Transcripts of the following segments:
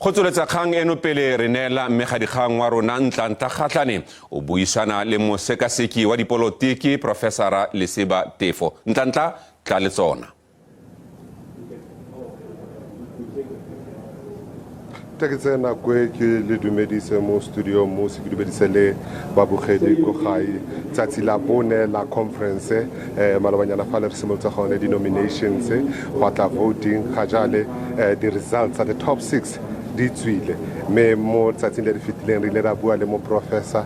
Go tsweletsa kgang eno pele re neela mmegadikgang wa rona Ntlantla Kgatlhane o buisana le mosekaseki wa dipolotiki Profesera Lesiba Teffo. Ntlantla tla le tsona. Ke na kwe ke le dumedise mo studio mo se ke dumedise le babogedi go gae tsatsi la bone la conference malobanyana fa le re simolotse gone di nominations go tla voting ga jale the results at the top 6 di tswile me mo tsatsing le re fitileng re ile ra bua le mo Profesera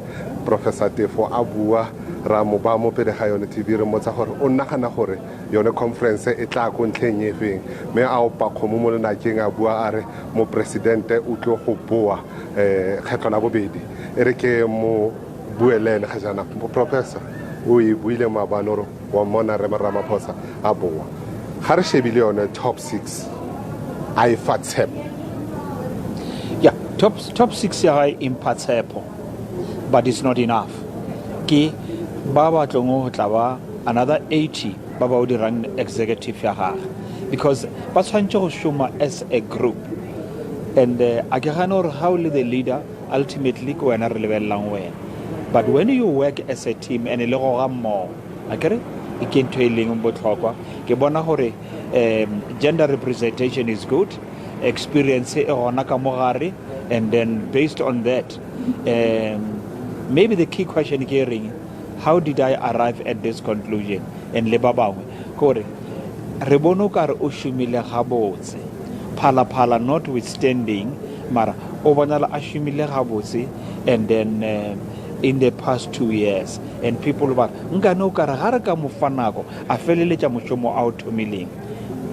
Teffo a bua ra mo ba mo pele ga yone TV re motsa gore o nagana gore yone conference e tla go ntlheng efeng me a o pa khomo mo lena keng a bua are mo Presidente o tlo go bua kgetlo la bobedi e re ke mo buelele ga jana Professor o e buile mabanoro wa mona re Ramaphosa a bua ga re shebile yone top 6 I fatsep yeah top 6 ya in patsepo but it's not enough ke Baba tlongo tlawa another 80 baba o dirang executive ya ha because ba tshwantse go shuma as a group and a ke gana gore how le the leader ultimately ko wena re lebellang wena but when you work as a team and le go ga mmo a kere e ke ntho e leng botlhokwa ke bona gore gender representation is good experience e gona ka mogare and then based on that maybe the key question ke reng how did I arrive at this conclusion and le ba bangwe gore re bono ka re o shumile gabotse phala notwithstanding mara o bonala a shumile gabotse and then in the past 2 years and people ba nka no ka re ga re ka mofanako a feleletša mošomo a o thomileng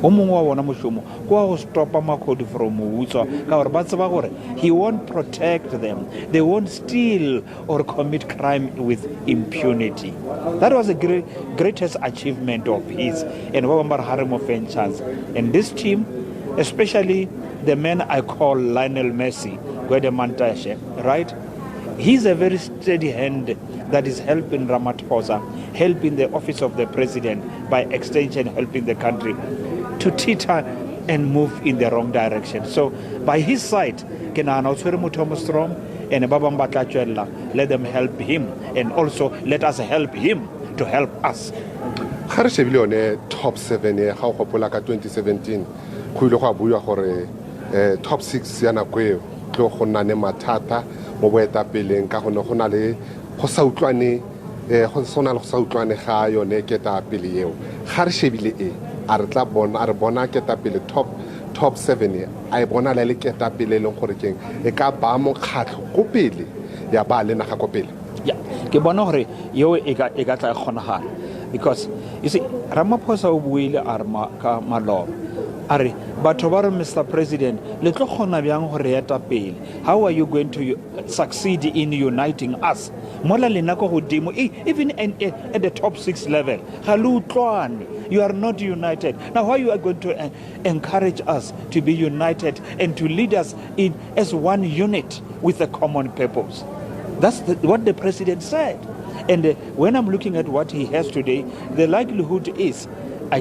o mongwe wa bona mošomo go go stopa makhodi from utswa ka gore ba tseba gore he won't protect them, they won't steal or commit crime with impunity. That was the greatest achievement of his and ba bangwe ba re mo fan chance and this team especially the man I call Lionel Messi Gwedemantashe, right? He's a very steady hand that is helping Ramaphosa, helping the office of the president, by extension helping the country to teeter and move in the wrong direction. So by his side, strong and let them help him and also let us help him to help us. Top 7 how gopola ka 2017 go ile go bua gore top 6 yana kweo tlo go nna ne mathata mo boetapeleng ka gone go na le go sa utlwane go sona le go sa utlwane ga yone ketapele eo ga re shebile a re tla bona a re bona ketapele top 7 a bona le ketapele leng gore keng e ka ba mo kgatlho go pele ya ba le naga go pele ya ke bona gore yo e ka tla kgonagala because you see Ramaphosa o buile arma ka malo are batho ba re Mr. President le tlo khona byang gore eta pele how are you going to succeed in uniting us mola lena go godimo even at the top 6 level ga lu tlwane you are not united now how you are going to encourage us to be united and to lead us in as one unit with a common purpose. That's what the president said. And when I'm looking at what he has today, the likelihood is he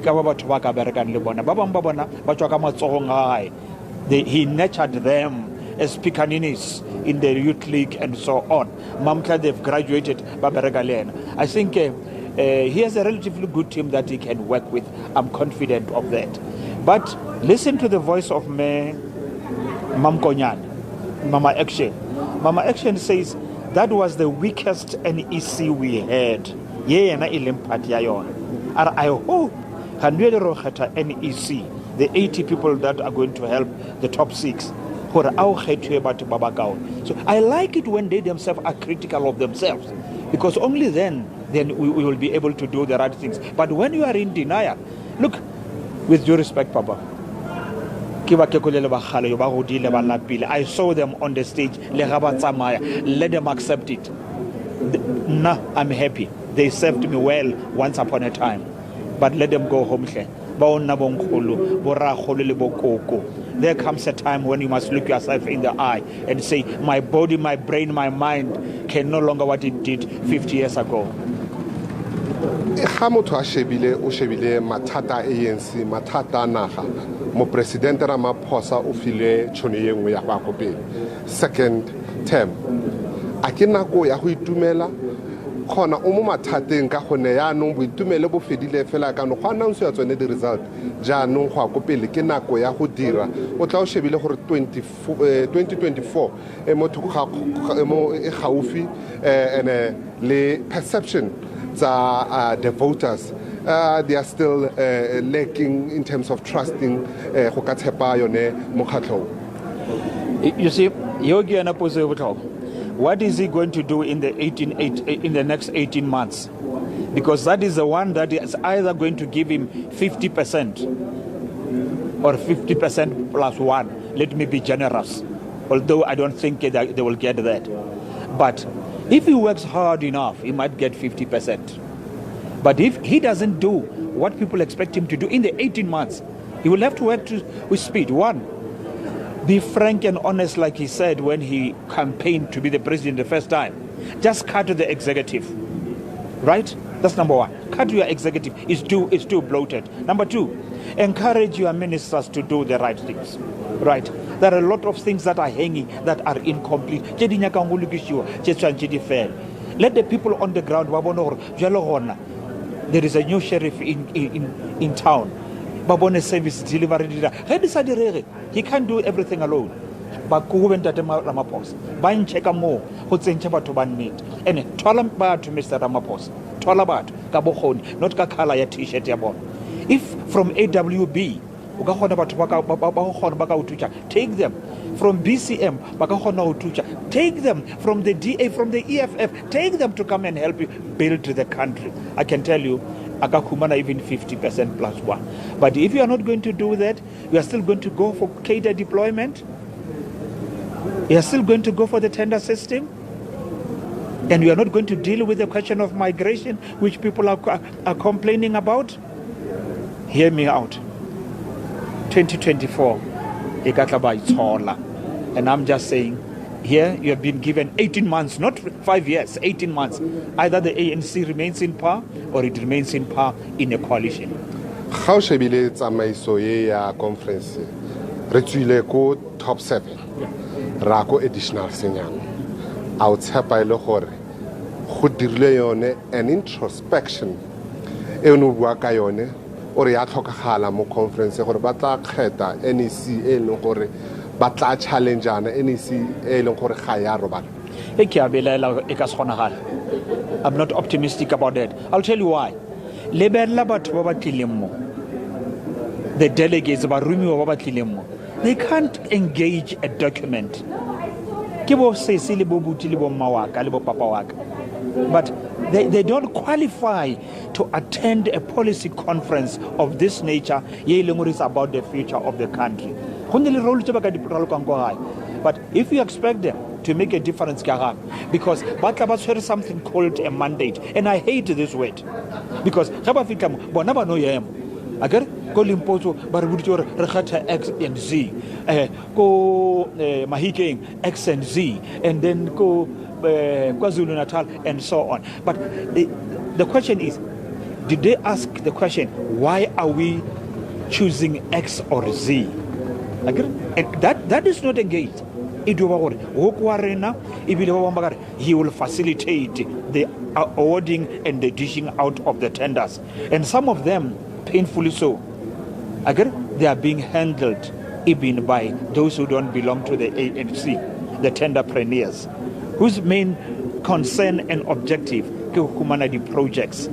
nurtured them as pickaninnies in the youth league and so on. Mamka, they've graduated. I think he has a relatively good team that he can work with. I'm confident of that. But listen to the voice of Mam Konyan, Mama Action. Mama Action says that was the weakest NEC we had. Yeah, na ilimpat yayon. I hope NEC, the 80 people that are going to help the top 6. So I like it when they themselves are critical of themselves, because only then we will be able to do the right things. But when you are in denial, look, with due respect, Papa, I saw them on the stage. Let them accept it. Nah, I'm happy. They served me well once upon a time. But let them go home. There comes a time when you must look yourself in the eye and say, my body, my brain, my mind can no longer what it did 50 years ago. Ga motho a shebile o shebile mathata ANC mathata naga Presidente Ramaphosa o file tšhono ye nngwe ya go ya ko pele second term a ke nako ya go itumela khona o mo mathateng ka gone yaanong boitumele bo fedile fela ka no go announce ya tsone di result jaanong go ya ko pele ke nako ya go dira o tla o shebile gore 2024 motho mo e gaufi le perception tsa the voters they are still lacking in terms of trusting go ka tshepa yone mokgatlho. You see, Yogi and what is he going to do in the next 18 months? Because that is the one that is either going to give him 50% or 50% plus one. Let me be generous, although I don't think that they will get that. But if he works hard enough, he might get 50%. But if he doesn't do what people expect him to do in the 18 months, he will have to work with speed. One, be frank and honest, like he said when he campaigned to be the president the first time. Just cut to the executive, right? That's number one. Cut to your executive. It's too bloated. Number two, encourage your ministers to do the right things, right? There are a lot of things that are hanging, that are incomplete. Let the people on the ground, there is a new sheriff in town. Babone service delivery. He can't do everything alone. But Ramaphosa, buying check more, what's in Chabatoban need. And Tolamba to Mr. Ramaphosa, Tolabat, Kabohon, not Kakala ya t-shirt yabon. If from AWB, take them. From BCM, take them. From the DA, from the EFF, take them to come and help you build the country. I can tell you, Akakumana even 50% plus one. But if you are not going to do that, you are still going to go for cadre deployment. You are still going to go for the tender system. And you are not going to deal with the question of migration, which people are complaining about. Hear me out. 2024, and I'm just saying, here you have been given 18 months, not 5 years, 18 months. Either the ANC remains in power or it remains in power in a coalition. How shebile tsamaiso ye ya conference re tswile ko top 7 ra ko additional senyana a o tshepa ile gore go dirile yone an introspection e no bua ka yone o re ya tlhokagala mo conference gore ba tla kgetha NEC e leng gore ba tla challenge ana NEC e leng gore ga ya robala. I'm not optimistic about that. I'll tell you why. The delegates, they can't engage a document. But they don't qualify to attend a policy conference of this nature. Is about the future of the country. But if you expect them to make a difference, because there is something called a mandate, and I hate this word, because go Limpopo, Barbudio, Rekata X and Z, go Mahikeng X and Z, and then go KwaZulu Natal, and so on. But the question is, did they ask the question, why are we choosing X or Z? And that is not engaged. He will facilitate the awarding and the dishing out of the tenders. And some of them, painfully so, they are being handled even by those who don't belong to the ANC, the tenderpreneurs, whose main concern and objective is the projects.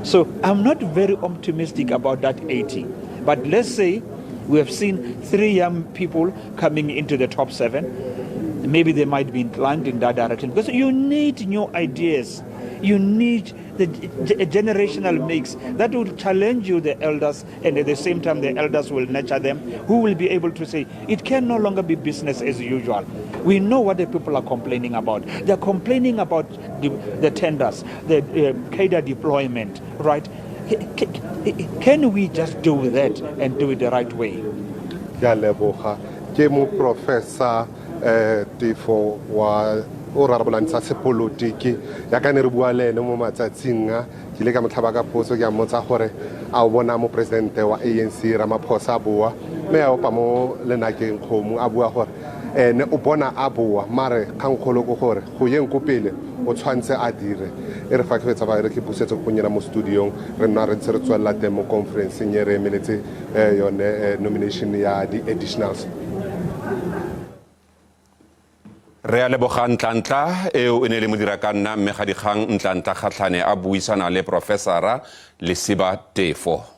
So I'm not very optimistic about that 80. But let's say we have seen 3 young people coming into the top 7. Maybe they might be inclined in that direction. Because you need new ideas. You need the generational mix that will challenge you, the elders, and at the same time the elders will nurture them, who will be able to say, it can no longer be business as usual. We know what the people are complaining about. They're complaining about the tenders, the cadre deployment, right? Can we just do that and do it the right way? Profesor Teffo wa o rarabolantsha sepolotiki ya ka ne re bua le ene mo matsatsing a ke ile ka motlhaba ka potso ke a mmotsa gore a o bona mo presidente wa ANC Ramaphosa bua me ya opa mo lenakeng kgomo a bua gore ne o bona a boa mare kgangkgolo go gore go yeng ko pele o tshwantse a dire e re fa ke fetsa ba re ke busetse go nyena mo studiong re nna re ntse re tswella teng mo conference nye re emeletse yone nomination ya di-additionals. re a leboga Ntlantla eo e ne le modirakanna mmegadikgang Ntlantla Kgatlhane a buisana le Profesera Lesiba Teffo.